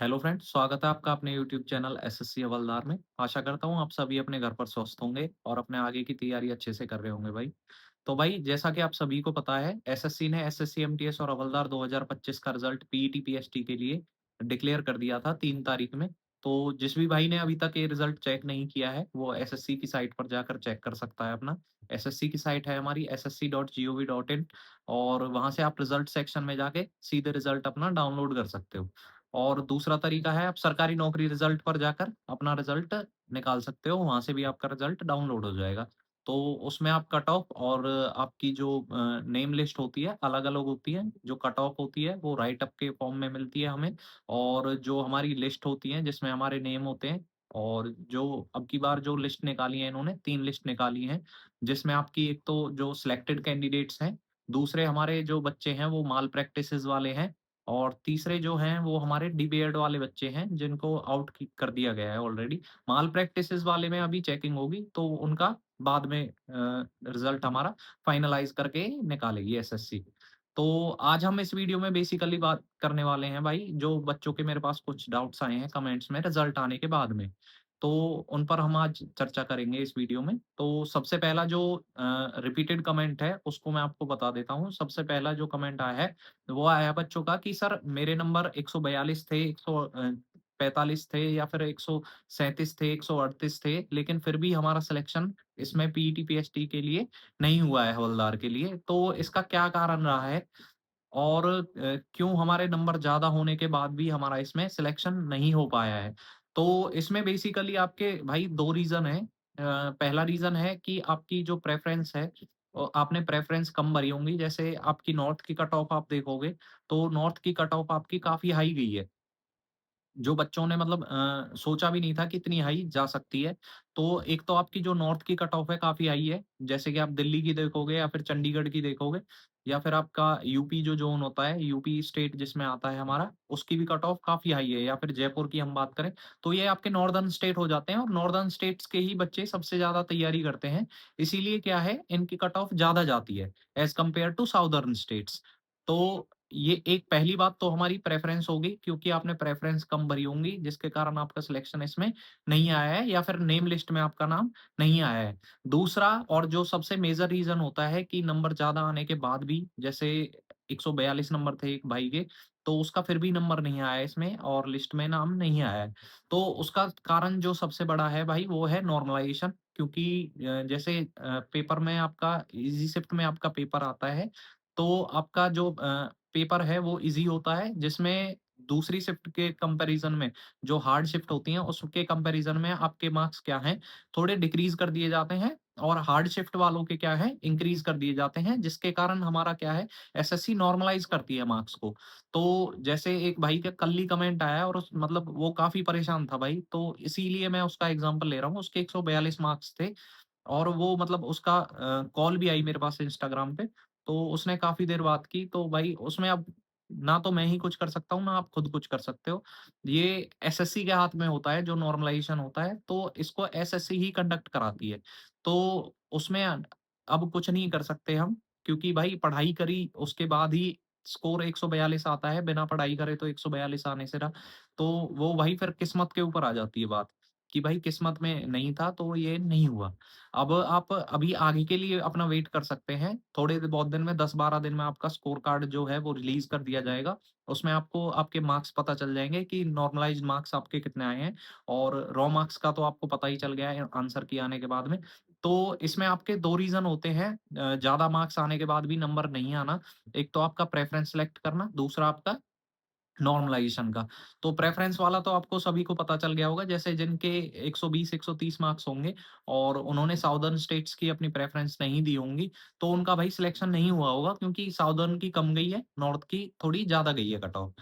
Hello friends, स्वागत है आपका अपने यूट्यूब चैनल एसएससी हवलदार में। आशा करता हूँ आप सभी अपने घर पर स्वस्थ होंगे और अपने आगे की तैयारी अच्छे से कर रहे होंगे भाई। तो भाई जैसा कि आप सभी को पता है, एसएससी ने एसएससी एमटीएस और हवलदार 2025 का रिजल्ट पीईटी पीएसटी के लिए डिक्लेयर कर दिया था 3 तारीख में। तो जिस भी भाई ने अभी तक ये रिजल्ट चेक नहीं किया है, वो एसएससी की साइट पर जाकर चेक कर सकता है अपना। एसएससी की साइट है हमारी ssc.gov.in और वहाँ से आप रिजल्ट सेक्शन में जाके सीधे रिजल्ट अपना डाउनलोड कर सकते हो। और दूसरा तरीका है आप सरकारी नौकरी रिज़ल्ट पर जाकर अपना रिज़ल्ट निकाल सकते हो, वहाँ से भी आपका रिज़ल्ट डाउनलोड हो जाएगा। तो उसमें आप कट ऑफ और आपकी जो नेम लिस्ट होती है, अलग-अलग होती है। जो कट ऑफ होती है, वो राइट अप के फॉर्म में मिलती है हमें और जो हमारी लिस्ट होती है, जिसमें हमारे नेम होते हैं और जो अब की बार जो लिस्ट निकाली है इन्होंने, 3 लिस्ट निकाली हैं, जिसमें आपकी एक तो जो सिलेक्टेड कैंडिडेट्स हैं, दूसरे हमारे जो बच्चे हैं, वो माल प्रैक्टिसेज़ वाले हैं और तीसरे जो हैं वो हमारे डी-बीएड वाले बच्चे हैं जिनको आउट की कर दिया गया है ऑलरेडी। माल प्रैक्टिसेज़ वाले में अभी चेकिंग होगी तो उनका बाद में रिज़ल्ट हमारा फाइनलाइज़ करके निकालेगी एसएससी। तो आज हम इस वीडियो में बेसिकली बात करने वाले हैं भाई, जो बच्चों के मेरे पास कुछ डाउट्स आए हैं कमेंट्स में रिज़ल्ट आने के बाद में। तो उन पर हम आज चर्चा करेंगे इस वीडियो में। तो सबसे पहला जो रिपीटेड कमेंट है उसको मैं आपको बता देता हूँ। सबसे पहला जो कमेंट आया है वो आया बच्चों का कि सर मेरे नंबर 142 थे, 45 थे या फिर 137 थे, 138 थे, लेकिन फिर भी हमारा सिलेक्शन इसमें पीईटी, पीएसटी के लिए नहीं हुआ है हवलदार के लिए। तो इसका क्या कारण रहा है? और क्यों हमारे नंबर ज़्यादा होने के बाद भी हमारा इसमें सिलेक्शन नहीं हो पाया है? तो इसमें बेसिकली आपके भाई 2 रीज़न हैं। पहला रीज़न है कि आपकी जो प्रेफ़रेंस है आपने प्रेफ़रेंस कम भरी होंगी। जैसे आपकी नॉर्थ की कट ऑफ आप देखोगे, तो नॉर्थ की कट ऑफ आपकी काफ़ी हाई गई है। जो बच्चों ने मतलब सोचा भी नहीं था कि इतनी हाई जा सकती है। तो एक तो आपकी जो नॉर्थ की कट ऑफ है काफ़ी हाई है, जैसे कि आप दिल्ली की देखोगे या फिर चंडीगढ़ की देखोगे या फिर आपका यूपी जो ज़ोन होता है, यूपी स्टेट जिसमें आता है हमारा, उसकी भी कट ऑफ काफ़ी हाई है या फिर जयपुर की हम बात करें, तो ये आपके नॉर्दर्न स्टेट हो जाते हैं और नॉर्दर्न स्टेट्स के ही बच्चे सबसे ज़्यादा तैयारी करते हैं। इसीलिए क्या है, इनकी कट ऑफ ज़्यादा जाती है as compare to southern states. तो ये एक पहली बात तो हमारी प्रेफ़रेंस होगी क्योंकि आपने प्रेफ़रेंस कम भरी होंगी, जिसके कारण आपका सिलेक्शन इसमें नहीं आया है या फिर नेम लिस्ट में आपका नाम नहीं आया है। दूसरा और जो सबसे मेजर रीज़न होता है कि नंबर ज़्यादा आने के बाद भी जैसे 142 नंबर थे एक भाई के, तो उसका फिर भी नंबर नहीं आया इसमें और लिस्ट में नाम नहीं आया है। तो उसका कारण जो सबसे बड़ा है भाई वो है नॉर्मलाइज़ेशन क्योंकि जैसे पेपर में आपका ईज़ी शिफ्ट में आपका पेपर आता है, तो आपका जो पेपर है वो ईज़ी होता है जिसमें दूसरी शिफ्ट के कंपैरिज़न में जो हार्ड शिफ्ट होती हैं उसके कंपैरिज़न में आपके मार्क्स क्या हैं, थोड़े डिक्रीज़ कर दिए जाते हैं और हार्ड शिफ्ट वालों के क्या है इंक्रीज़ कर दिए जाते हैं जिसके कारण हमारा क्या है एसएससी नॉर्मलाइज़ करती है मार्क्स को। तो जैसे एक भाई का कल ही कमेंट आया और उस मतलब वो काफ़ी परेशान था भाई, तो इसीलिए मैं उसका एग्ज़ाम्पल ले रहा हूँ। उसके 142 मार्क्स थे और वो मतलब उसका कॉल भी आई मेरे पास इंस्टाग्राम पे, तो उसने काफ़ी देर बात की, तो भाई उसमें अब ना तो मैं ही कुछ कर सकता हूँ, ना आप खुद कुछ कर सकते हो। ये एसएससी के हाथ में होता है जो नॉर्मलाइज़ेशन होता है, तो इसको एसएससी ही कंडक्ट कराती है। तो उसमें अब कुछ नहीं कर सकते हम क्योंकि भाई पढ़ाई करी उसके बाद ही स्कोर 142 आता है, बिना पढ़ाई करे तो 142 आने से रहा। तो वो वही फिर किस्मत के ऊपर आ जाती है बात, कि भाई किस्मत में नहीं था तो ये नहीं हुआ। अब आप अभी आगे के लिए अपना वेट कर सकते हैं। थोड़े बहुत दिन में 10-12 दिन में आपका स्कोर कार्ड जो है वो रिलीज़ कर दिया जाएगा। उसमें आपको आपके मार्क्स पता चल जाएँगे कि नॉर्मलाइज़्ड मार्क्स आपके कितने आए हैं और रॉ मार्क्स का तो आपको पता ही चल गया है आंसर की आने के बाद में। तो इसमें आपके 2 रीज़न होते हैं ज़्यादा मार्क्स आने के बाद भी नंबर नहीं आना। एक तो आपका प्रेफ़रेंस सिलेक्ट करना, दूसरा आपका नॉर्मलाइज़ेशन का। तो प्रेफ़रेंस वाला तो आपको सभी को पता चल गया होगा जैसे जिनके 120, 130 मार्क्स होंगे और उन्होंने साउदर्न स्टेट्स की अपनी प्रेफ़रेंस नहीं दी होंगी, तो उनका भाई सिलेक्शन नहीं हुआ होगा क्योंकि साउदर्न की कम गई है, नॉर्थ की थोड़ी ज़्यादा गई है कट ऑफ।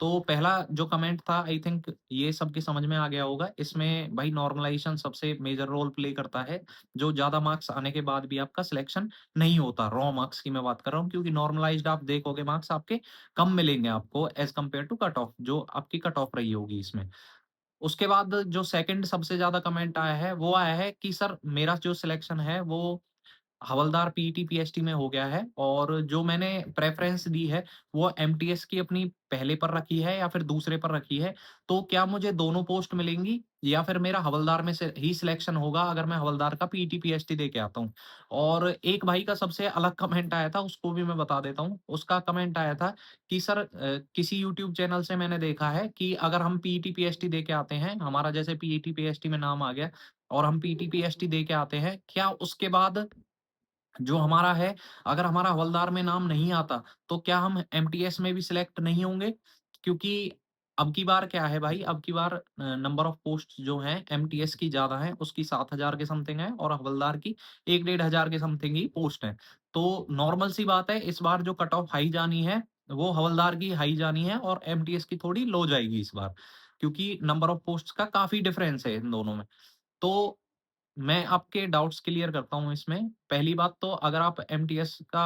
तो पहला जो कमेंट था आई थिंक ये सबकी समझ में आ गया होगा। इसमें भाई नॉर्मलाइज़ेशन सबसे मेजर रोल प्ले करता है, जो ज़्यादा मार्क्स आने के बाद भी आपका सिलेक्शन नहीं होता। रॉ मार्क्स की मैं बात कर रहा हूँ क्योंकि नॉर्मलाइज़्ड आप देखोगे मार्क्स आपके कम मिलेंगे आपको as compare to cut off जो आपकी कट ऑफ रही होगी इसमें। उसके बाद जो सेकंड सबसे ज़्यादा कमेंट आया है, वो आया है कि सर मेरा जो सिलेक्शन है वो हवलदार पीईटी, पीएसटी में हो गया है और जो मैंने प्रेफ़रेंस दी है, वो एमटीएस की अपनी पहले पर रखी है या फिर दूसरे पर रखी है। तो क्या मुझे दोनों पोस्ट मिलेंगी या फिर मेरा हवलदार में से ही सिलेक्शन होगा अगर मैं हवलदार का पीईटी, पीएसटी दे के आता हूँ? और एक भाई का सबसे अलग कमेंट आया था, उसको भी मैं बता देता हूँ। उसका कमेंट आया था कि सर किसी यूट्यूब चैनल से मैंने देखा है कि अगर हम पीईटी, पीएसटी दे के आते हैं, हमारा जैसे पीईटी, पीएसटी में नाम आ गया और हम पीईटी, पीएसटी दे के आते हैं, क्या उसके बाद जो हमारा है, अगर हमारा हवलदार में नाम नहीं आता, तो क्या हम एमटीएस में भी सिलेक्ट नहीं होंगे? क्योंकि अब की बार क्या है भाई, अब की बार नंबर ऑफ पोस्ट्स जो हैं एमटीएस की ज़्यादा हैं, उसकी 7,000 के समथिंग है और हवलदार की 1 डेढ़ हज़ार के समथिंग ही पोस्ट हैं। तो नॉर्मल सी बात है, इस बार जो कट ऑफ हाई जानी है, वो हवलदार की हाई जानी है और एमटीएस की थोड़ी लो जाएगी इस बार, क्योंकि नंबर ऑफ पोस्ट्स का काफ़ी डिफरेंस है इन दोनों में। तो मैं आपके डाउट्स क्लियर करता हूँ इसमें। पहली बात तो अगर आप एमटीएस का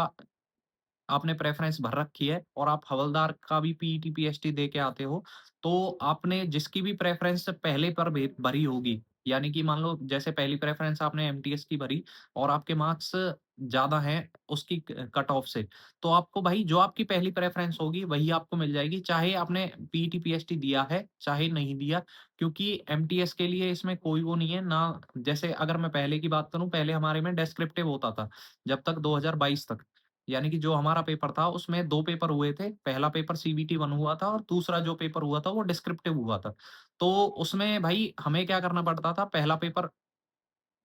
आपने प्रेफ़रेंस भर रखी है और आप हवलदार का भी पीईटी, पीएसटी दे के आते हो, तो आपने जिसकी भी प्रेफ़रेंस पहले पर भरी होगी, यानी कि मान लो जैसे पहली प्रेफ़रेंस आपने एमटीएस की भरी और आपके मार्क्स ज़्यादा हैं उसकी कट ऑफ से, तो आपको भाई जो आपकी पहली प्रेफ़रेंस होगी वही आपको मिल जाएगी, चाहे आपने पीईटी, पीएसटी दिया है, चाहे नहीं दिया। क्योंकि एमटीएस के लिए इसमें कोई वो नहीं है ना, जैसे अगर मैं पहले की बात करूँ, पहले हमारे में डिस्क्रिप्टिव होता था, जब तक 2022 तक। यानी कि जो हमारा पेपर था उसमें 2 पेपर हुए थे। पहला पेपर सीबीटी 1 हुआ था और दूसरा जो पेपर हुआ था वो डिस्क्रिप्टिव हुआ था। तो उसमें भाई हमें क्या करना पड़ता था, पहला पेपर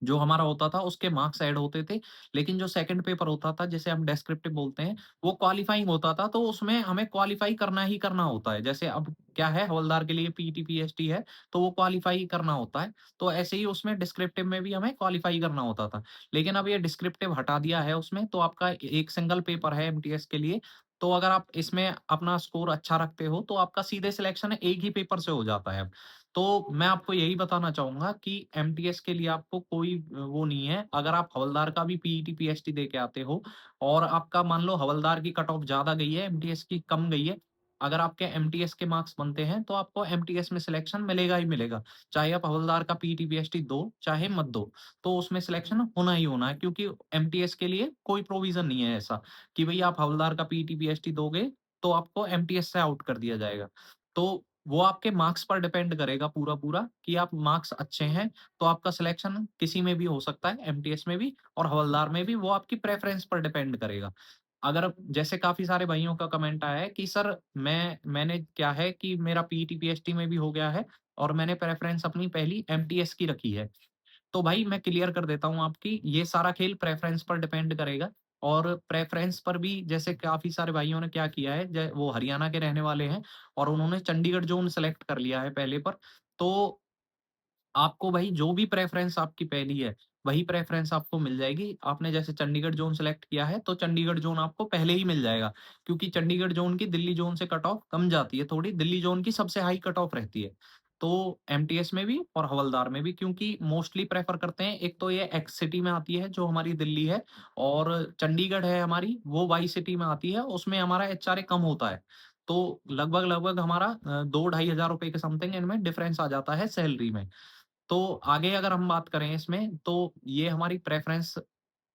जो हमारा होता था उसके मार्क्स ऐड होते थे, लेकिन जो सेकंड पेपर होता था जिसे हम डिस्क्रिप्टिव बोलते हैं, वो क्वालीफाइंग होता था, तो उसमें हमें क्वालीफाई करना ही करना होता है। जैसे अब क्या है, हवलदार के लिए पीटी, पीएसटी है, तो वो क्वालीफाई करना होता है। तो ऐसे ही उसमें डिस्क्रिप्टिव में भी हमें क्वालीफाई करना होता था। लेकिन अब ये डिस्क्रिप्टिव हटा दिया है उसमें, तो आपका एक सिंगल पेपर है एमटीएस के लिए, तो अगर आप इसमें अपना स्कोर अच्छा रखते हो, तो आपका सीधे सिलेक्शन एक ही पेपर से हो जाता है अब। तो मैं आपको यही बताना चाहूँगा कि एमटीएस के लिए आपको कोई वो नहीं है। अगर आप हवलदार का भी पीईटी, पीएसटी दे के आते हो और आपका मान लो हवलदार की कट ऑफ ज़्यादा गई है, एमटीएस की कम गई है। अगर आपके एमटीएस के मार्क्स बनते हैं, तो आपको एमटीएस में सिलेक्शन मिलेगा ही मिलेगा। चाहे आप हवलदार का पीईटी, पीएसटी दो, चाहे मत दो, तो उसमें सिलेक्शन होना ही होना है, क्योंकि एमटीएस के लिए कोई प्रोविज़न नहीं है ऐसा कि भई आप हवलदार का पीईटी, पीएसटी दोगे, तो आपको एमटीएस से आउट कर दिया जाएगा। तो वो आपके मार्क्स पर डिपेंड करेगा पूरा-पूरा कि आप मार्क्स अच्छे हैं, तो आपका सिलेक्शन किसी में भी हो सकता है, एमटीएस में भी और हवलदार में भी, वो आपकी प्रेफ़रेंस पर डिपेंड करेगा। अगर जैसे काफ़ी सारे भाइयों का कमेंट आया है कि सर मैंने क्या है कि मेरा पीईटी, पीएसटी में भी हो गया है और मैंने प्रेफ़रेंस अपनी पहली एमटीएस की रखी है। तो भाई मैं क्लियर कर देता हूँ आपकी, ये सारा खेल प्रेफ़रेंस पर डिपेंड करेगा और प्रेफ़रेंस पर भी जैसे काफ़ी सारे भाइयों ने क्या किया है, ज वो हरियाणा के रहने वाले हैं और उन्होंने चंडीगढ़ ज़ोन सेलेक्ट कर लिया है पहले पर। तो आपको भाई जो भी प्रेफ़रेंस आपकी पहली है, वही प्रेफ़रेंस आपको मिल जाएगी। आपने जैसे चंडीगढ़ ज़ोन सेलेक्ट किया है, तो चंडीगढ़ ज़ोन आपको पहले ही मिल जाएगा, क्योंकि चंडीगढ़ ज़ोन की दिल्ली ज़ोन से कट ऑफ कम जाती है थोड़ी, दिल्ली ज़ोन की सबसे हाई कट ऑफ रहती है। तो एमटीएस में भी और हवलदार में भी, क्योंकि मोस्टली प्रेफ़र करते हैं, एक तो ये एक्स सिटी में आती है जो हमारी दिल्ली है और चंडीगढ़ है हमारी, वो वाई सिटी में आती है, उसमें हमारा एचआरए कम होता है। तो लगभग-लगभग हमारा 2 ढाई हज़ार रुपए के समथिंग इनमें डिफ़रेंस आ जाता है सैलरी में। तो आगे अगर हम बात करें इसमें, तो ये हमारी प्रेफ़रेंस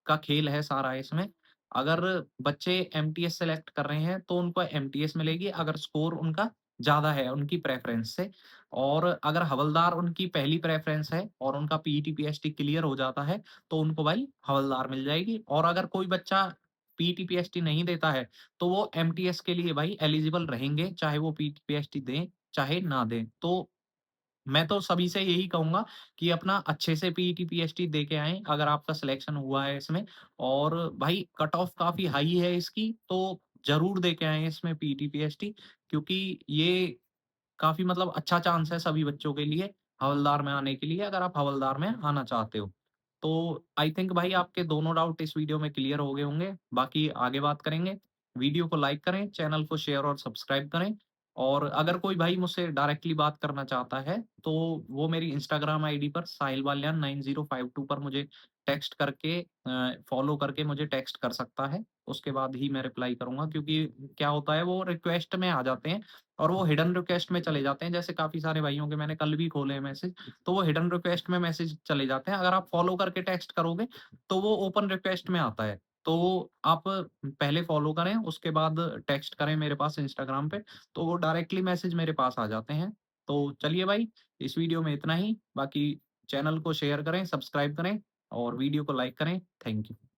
का खेल है सारा इसमें। अगर बच्चे एमटीएस सेलेक्ट कर रहे हैं, तो उनको एमटीएस मिलेगी अगर स्कोर उनका ज़्यादा है उनकी प्रेफ़रेंस से। और अगर हवलदार उनकी पहली प्रेफ़रेंस है और उनका पीईटी, पीएसटी क्लियर हो जाता है, तो उनको भाई हवलदार मिल जाएगी। और अगर कोई बच्चा पीईटी, पीएसटी नहीं देता है, तो वो एमटीएस के लिए भाई एलिजिबल रहेंगे, चाहे वो पीईटी, पीएसटी दें, चाहे ना दें। तो मैं तो सभी से यही कहूँगा कि अपना अच्छे से पीईटी, पीएसटी दे के आएँ, अगर आपका सिलेक्शन हुआ है इसमें और भाई कट ऑफ काफ़ी हाई है इसकी, तो ज़रूर दे के आएँ इसमें पीईटी, पीएसटी, क्योंकि ये काफ़ी मतलब अच्छा चांस है सभी बच्चों के लिए, हवलदार में आने के लिए, अगर आप हवलदार में आना चाहते हो। तो आई थिंक भाई आपके दोनों डाउट इस वीडियो में क्लियर हो गए होंगे, बाकी आगे बात करेंगे। वीडियो को लाइक करें, चैनल को शेयर और सब्सक्राइब करें और अगर कोई भाई मुझसे डायरेक्टली बात करना चाहता है, तो वो मेरी इंस्टाग्राम आईडी पर साहिल बालियान 9052 पर मुझे टेक्स्ट करके फ़ॉलो करके मुझे टेक्स्ट कर सकता है। उसके बाद ही मैं रिप्लाई करूँगा, क्योंकि क्या होता है वो रिक्वेस्ट में आ जाते हैं और वो हिडन रिक्वेस्ट में चले जाते हैं। जैसे काफ़ी सारे भाइयों के मैंने कल भी खोले हैं मैसेज, तो वो हिडन रिक्वेस्ट में मैसेज चले जाते हैं। अगर आप फ़ॉलो करके टेक्स्ट करोगे, तो वो ओपन रिक्वेस्ट में आता है। तो आप पहले फ़ॉलो करें, उसके बाद टेक्स्ट करें मेरे पास इंस्टाग्राम पे, तो वो डायरेक्टली मैसेज मेरे पास आ जाते हैं। तो चलिए भाई, इस वीडियो में इतना ही। बाकी चैनल को शेयर करें, सब्सक्राइब करें और वीडियो को लाइक करें। Thank you.